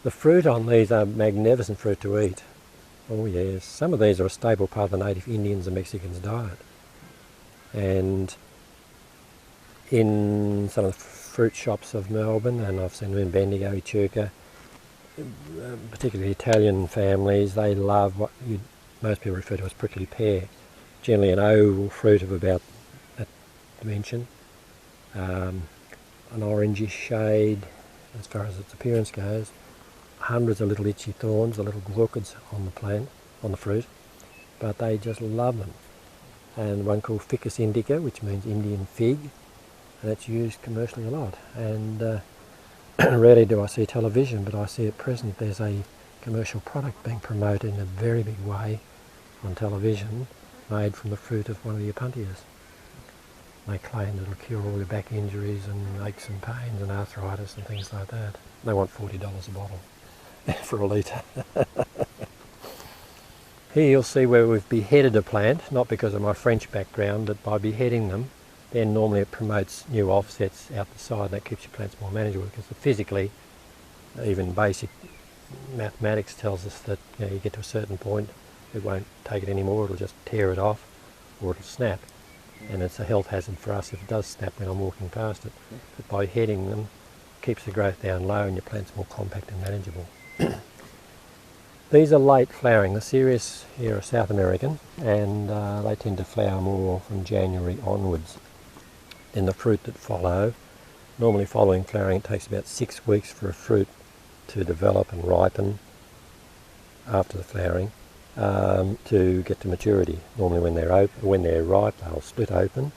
The fruit on these are magnificent fruit to eat. Oh yes, some of these are a staple part of the native Indians and Mexicans' diet. And in some of the fruit shops of Melbourne, and I've seen them in Bendigo, Echuca, particularly Italian families, they love what most people refer to as prickly pear. Generally an oval fruit of about that dimension, an orangey shade as far as its appearance goes, hundreds of little itchy thorns, the little orchids on the plant, on the fruit, but they just love them. And one called Ficus indica, which means Indian fig, and it's used commercially a lot. And rarely do I see television, but I see at present there's a commercial product being promoted in a very big way on television, made from the fruit of one of the Opuntias. They claim that it'll cure all your back injuries and aches and pains and arthritis and things like that. They want $40 a bottle for a litre. Here you'll see where we've beheaded a plant, not because of my French background, but by beheading them, then normally it promotes new offsets out the side, and that keeps your plants more manageable, because physically, even basic mathematics tells us that you get to a certain point, it won't take it anymore, it'll just tear it off, or it'll snap. And it's a health hazard for us if it does snap when I'm walking past it. But by heading them, it keeps the growth down low and your plant's more compact and manageable. These are late flowering. The Cereus here are South American, and they tend to flower more from January onwards. Then the fruit that follow, normally following flowering, it takes about 6 weeks for a fruit to develop and ripen after the flowering to get to maturity. Normally when they're ripe, they'll split open,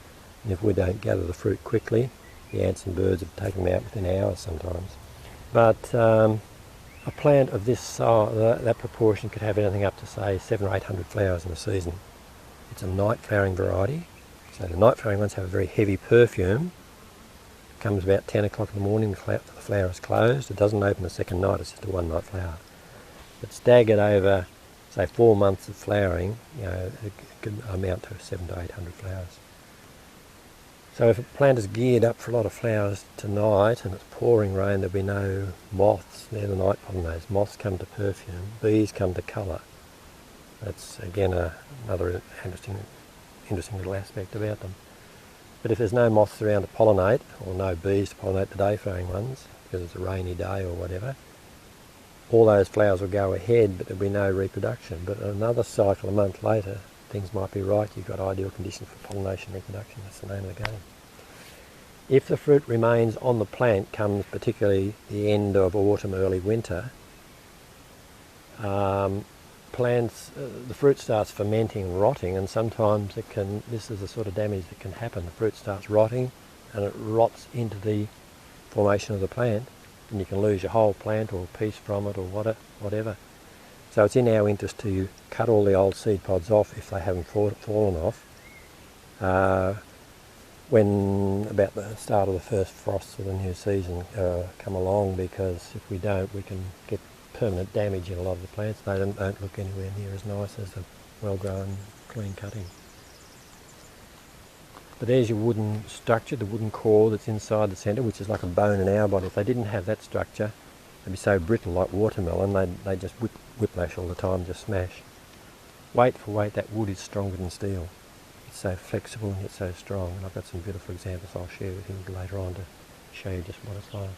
and if we don't gather the fruit quickly, the ants and birds have taken them out within hours sometimes. But a plant of this size, that proportion, could have anything up to say 700 or 800 flowers in a season. It's a night flowering variety, so the night flowering ones have a very heavy perfume. It comes about 10 o'clock in the morning, the flower is closed. It doesn't open the second night, it's just a one night flower. But staggered over, say, 4 months of flowering, it could amount to 700 to 800 flowers. So if a plant is geared up for a lot of flowers tonight and it's pouring rain, there'll be no moths. They're the night pollinators. Moths come to perfume, bees come to colour. That's again another interesting little aspect about them. But if there's no moths around to pollinate, or no bees to pollinate the day-flowering ones, because it's a rainy day or whatever, all those flowers will go ahead, but there'll be no reproduction. But another cycle a month later, things might be right, you've got ideal conditions for pollination and reproduction. That's the name of the game. If the fruit remains on the plant, comes particularly the end of autumn, early winter, the fruit starts fermenting, rotting, and sometimes this is the sort of damage that can happen. The fruit starts rotting and it rots into the formation of the plant, and you can lose your whole plant or a piece from it or whatever. So it's in our interest to cut all the old seed pods off if they haven't fallen off when about the start of the first frosts of the new season come along, because if we don't, we can get permanent damage in a lot of the plants. They don't look anywhere near as nice as a well-grown, clean cutting. But there's your wooden structure, the wooden core that's inside the centre, which is like a bone in our body. If they didn't have that structure, they'd be so brittle like watermelon, they'd just whiplash all the time, just smash. Weight for weight, that wood is stronger than steel. It's so flexible and yet so strong, and I've got some beautiful examples I'll share with you later on to show you just what it's like.